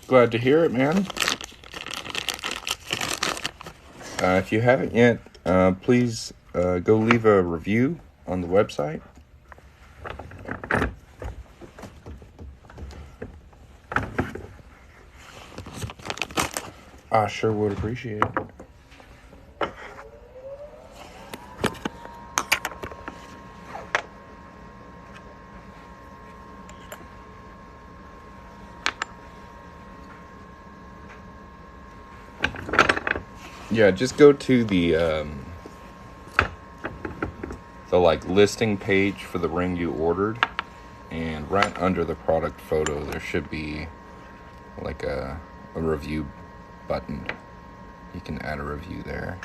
Glad to hear it, man. If you haven't yet, please go leave a review on the website. I sure would appreciate it. Yeah, just go to the like listing page for the ring you ordered, and right under the product photo there should be like a review button. You can add a review there.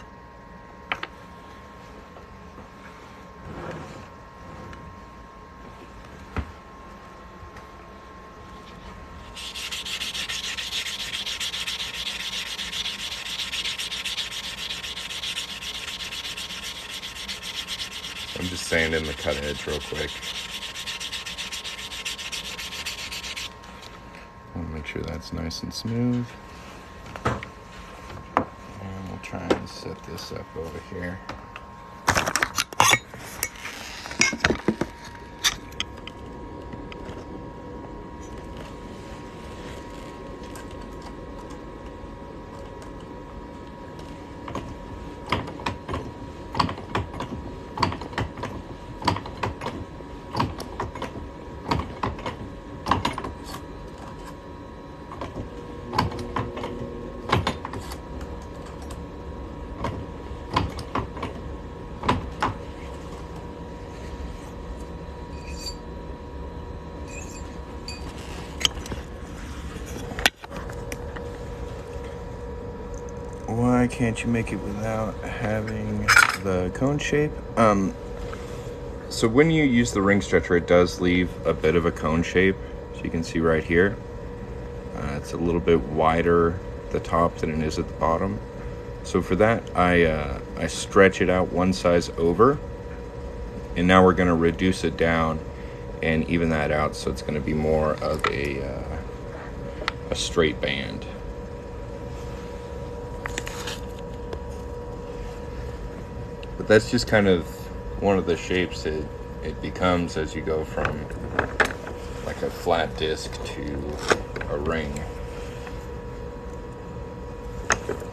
I'm just sanding the cut edge real quick. I'll make sure that's nice and smooth. And we'll try and set this up over here. Why can't you make it without having the cone shape? So when you use the ring stretcher, it does leave a bit of a cone shape, as you can see right here. It's a little bit wider at the top than it is at the bottom. So for that, I stretch it out one size over, and now we're going to reduce it down and even that out, so it's going to be more of a straight band. But that's just kind of one of the shapes it becomes as you go from like a flat disc to a ring.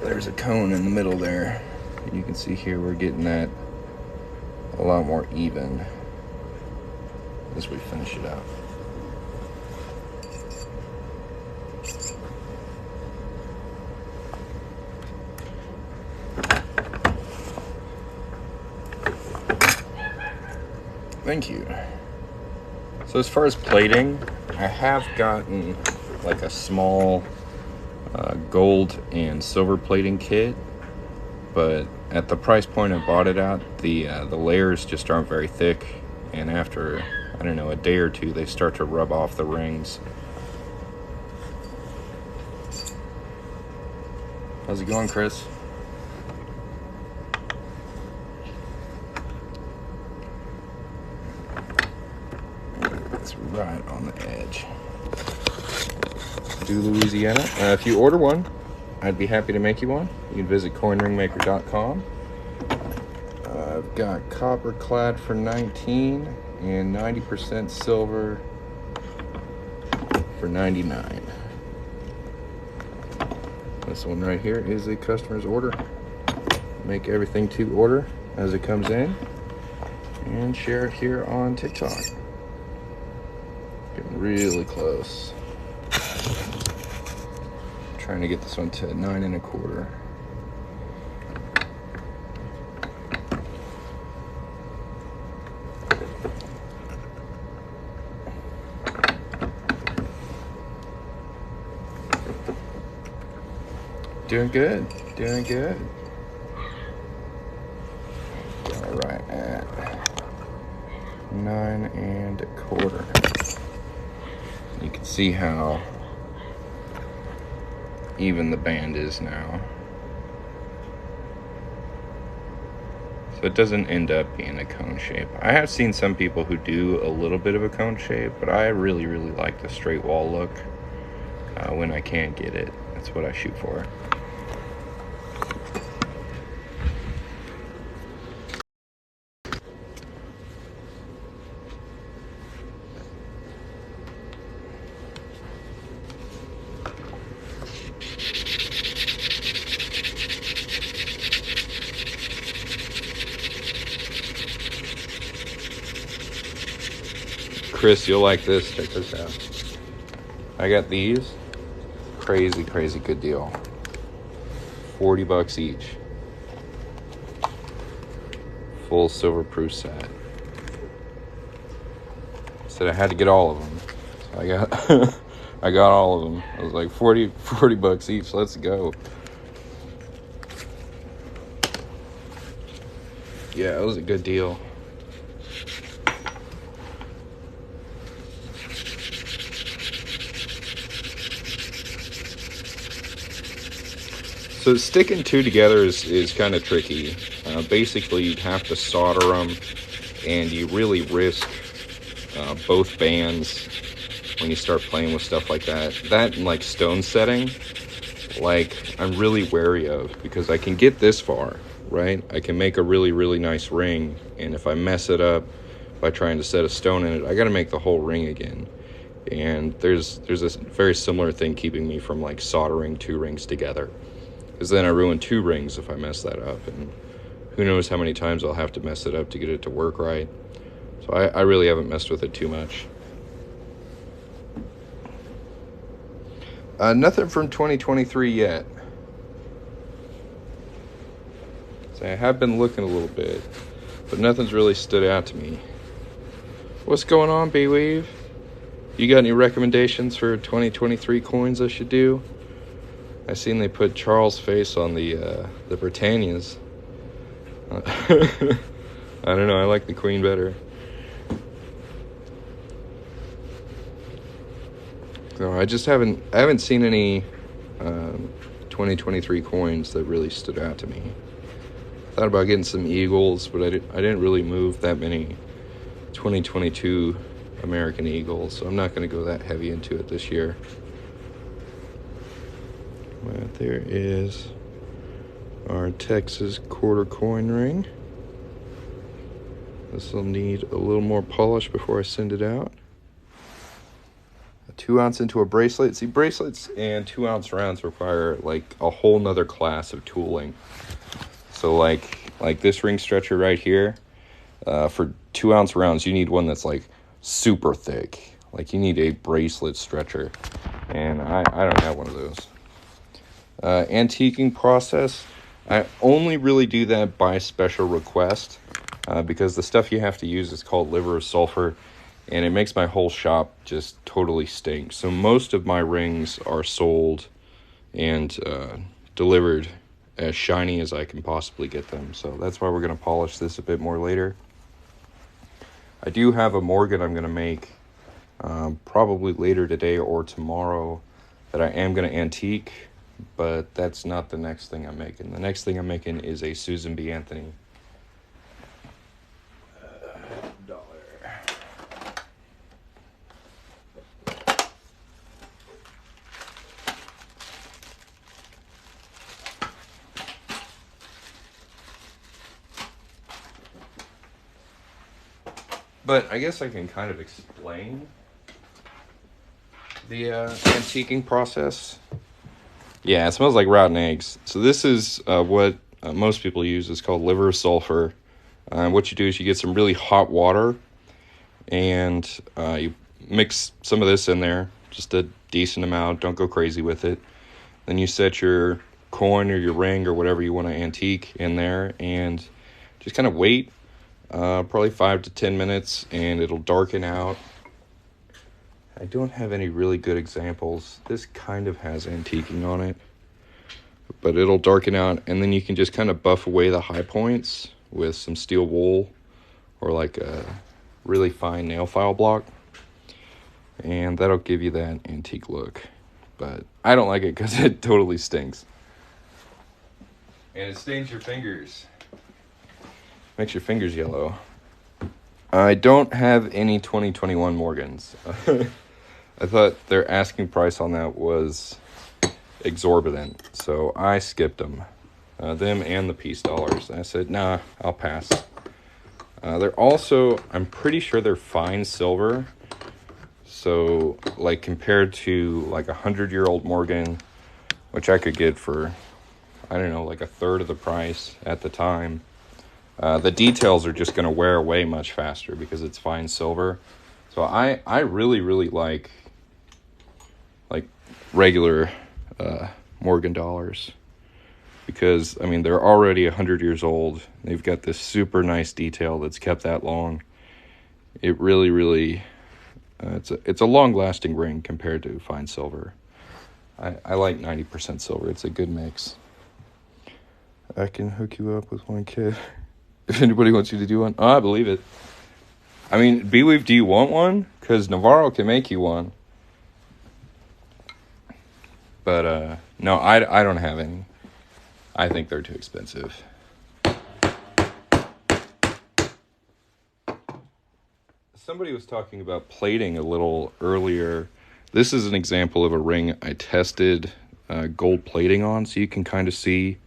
There's a cone in the middle there. You can see here we're getting that a lot more even as we finish it out. Thank you. So as far as plating, I have gotten like a small gold and silver plating kit, but at the price point I bought it at, the layers just aren't very thick, and after, I don't know, a day or two, they start to rub off the rings. How's it going, Chris? It's right on the edge. Do Louisiana. If you order one, I'd be happy to make you one. You can visit coinringmaker.com. I've got copper clad for $19 and 90% silver for $99. This one right here is a customer's order. Make everything to order as it comes in, and share it here on TikTok. Getting really close. Trying to get this one to 9 1/4. Doing good, doing good. All right, at 9 1/4. You can see how even the band is now. So it doesn't end up being a cone shape. I have seen some people who do a little bit of a cone shape, but I really like the straight wall look. when I can get it. That's what I shoot for. Chris, you'll like this. Check this out. I got these. Crazy good deal. $40 each. Full silver proof set. Said I had to get all of them. So I got I got all of them. I was like $40 each. Let's go. Yeah, it was a good deal. So sticking two together is kind of tricky. Basically, you'd have to solder them, and you really risk both bands when you start playing with stuff like that. That and like stone setting, like I'm really wary of, because I can get this far, right? I can make a really nice ring, and if I mess it up by trying to set a stone in it, I got to make the whole ring again. And there's a very similar thing keeping me from like soldering two rings together, because then I ruin two rings if I mess that up, and who knows how many times I'll have to mess it up to get it to work right. So I really haven't messed with it too much. Nothing from 2023 yet. So I have been looking a little bit, but nothing's really stood out to me. What's going on, B-Weave? You got any recommendations for 2023 coins I should do? I seen they put Charles' face on the Britannias. I don't know. I like the Queen better. No, I haven't seen any 2023 coins that really stood out to me. Thought about getting some Eagles, but I didn't really move that many 2022 American Eagles, so I'm not going to go that heavy into it this year. But there is our Texas quarter coin ring. This will need a little more polish before I send it out. A 2 ounce into a bracelet. See, bracelets and 2 ounce rounds require like a whole nother class of tooling. So like this ring stretcher right here, for 2 ounce rounds, you need one that's like super thick. Like you need a bracelet stretcher, and I don't have one of those. Antiquing process, I only really do that by special request, because the stuff you have to use is called liver of sulfur, and it makes my whole shop just totally stink. So most of my rings are sold and delivered as shiny as I can possibly get them. So that's why we're going to polish this a bit more later. I do have a Morgan I'm going to make probably later today or tomorrow that I am going to antique, but that's not the next thing I'm making. The next thing I'm making is a Susan B. Anthony. But I guess I can kind of explain the antiquing process. Yeah, it smells like rotten eggs. So this is what most people use. It's called liver of sulfur. What you do is you get some really hot water, and you mix some of this in there, just a decent amount. Don't go crazy with it. Then you set your coin or your ring or whatever you want to antique in there, and just kind of wait. Probably 5 to 10 minutes, and it'll darken out. I don't have any really good examples. This kind of has antiquing on it, but it'll darken out, and then you can just kind of buff away the high points with some steel wool or like a really fine nail file block, and that'll give you that antique look. But I don't like it because it totally stinks, and it stains your fingers. Makes your fingers yellow. I don't have any 2021 Morgans. I thought their asking price on that was exorbitant, so I skipped them. Them and the piece dollars. I said, nah, I'll pass. They're also, I'm pretty sure they're fine silver. So, like, compared to, like, 100-year-old Morgan, which I could get for, I don't know, like a third of the price at the time, the details are just going to wear away much faster because it's fine silver. So I really, really like regular Morgan dollars. Because, I mean, they're already 100 years old. They've got this super nice detail that's kept that long. It really, really, it's a long-lasting ring compared to fine silver. I like 90% silver. It's a good mix. I can hook you up with one, kid. If anybody wants you to do one. Oh, I believe it. I mean, B-Weave, do you want one? Because Navarro can make you one. But, no, I don't have any. I think they're too expensive. Somebody was talking about plating a little earlier. This is an example of a ring I tested gold plating on, so you can kind of see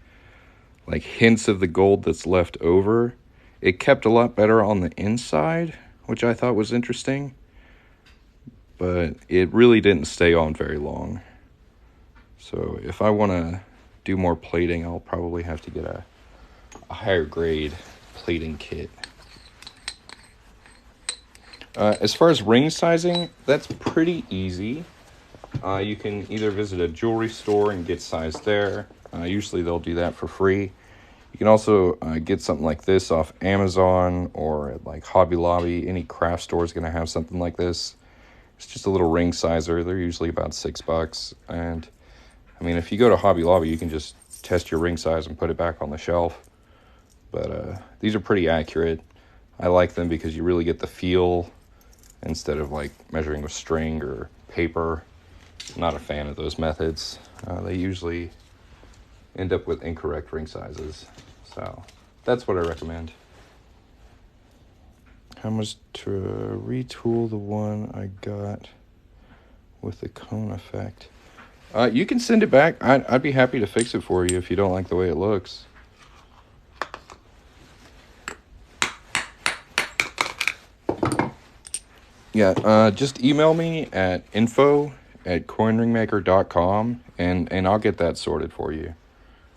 like hints of the gold that's left over. It kept a lot better on the inside, which I thought was interesting, but it really didn't stay on very long. So if I want to do more plating, I'll probably have to get a higher grade plating kit. As far as ring sizing, that's pretty easy. You can either visit a jewelry store and get sized there. Usually they'll do that for free. You can also get something like this off Amazon or at like Hobby Lobby. Any craft store is going to have something like this. It's just a little ring sizer. They're usually about $6. And I mean, if you go to Hobby Lobby, you can just test your ring size and put it back on the shelf. But these are pretty accurate. I like them because you really get the feel instead of like measuring with string or paper. I'm not a fan of those methods. They usually end up with incorrect ring sizes. So that's what I recommend. How much to retool the one I got with the cone effect? You can send it back. I'd be happy to fix it for you if you don't like the way it looks. Yeah, just email me at info@coinringmaker.com and I'll get that sorted for you.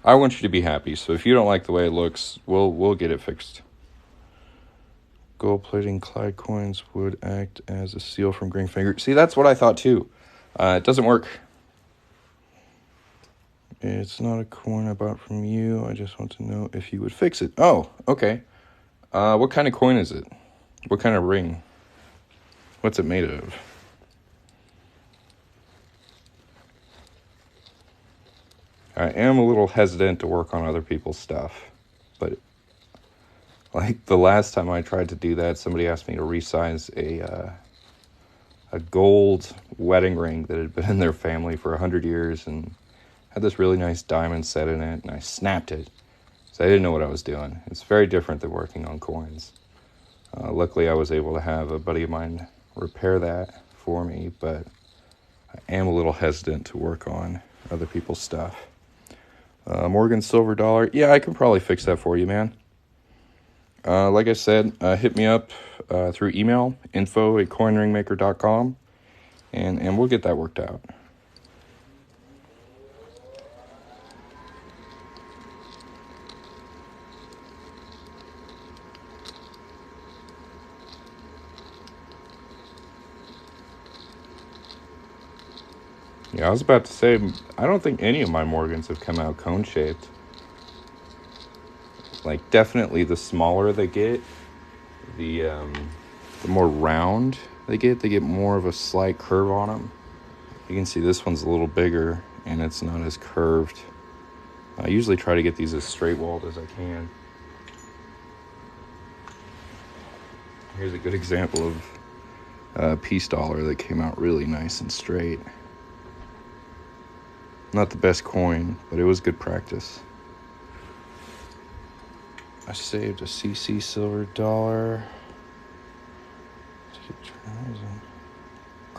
I want you to be happy, so if you don't like the way it looks, we'll get it fixed. Gold plating Clyde coins would act as a seal from green finger. See, that's what I thought too. It doesn't work. It's not a coin I bought from you. I just want to know if you would fix it. Oh, okay. What kind of coin is it? What kind of ring? What's it made of? I am a little hesitant to work on other people's stuff, but like the last time I tried to do that, somebody asked me to resize a gold wedding ring that had been in their family for 100 years and had this really nice diamond set in it, and I snapped it. So I didn't know what I was doing. It's very different than working on coins. Luckily, I was able to have a buddy of mine repair that for me, but I am a little hesitant to work on other people's stuff. Morgan silver dollar. Yeah, I can probably fix that for you, man. Like I said, hit me up through email, info@coinringmaker.com, and we'll get that worked out. Yeah, I was about to say, I don't think any of my Morgans have come out cone-shaped. Like, definitely the smaller they get, the more round they get more of a slight curve on them. You can see this one's a little bigger, and it's not as curved. I usually try to get these as straight-walled as I can. Here's a good example of a piece dollar that came out really nice and straight. Not the best coin, but it was good practice. I saved a CC silver dollar.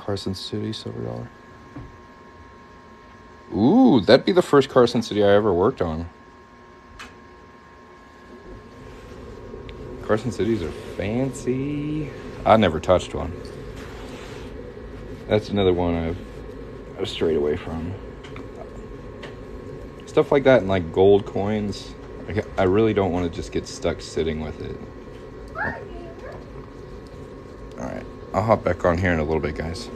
Carson City, silver dollar. Ooh, that'd be the first Carson City I ever worked on. Carson Cities are fancy. I never touched one. That's another one I've strayed away from. Stuff like that and like gold coins. I really don't want to just get stuck sitting with it. All right, I'll hop back on here in a little bit, guys.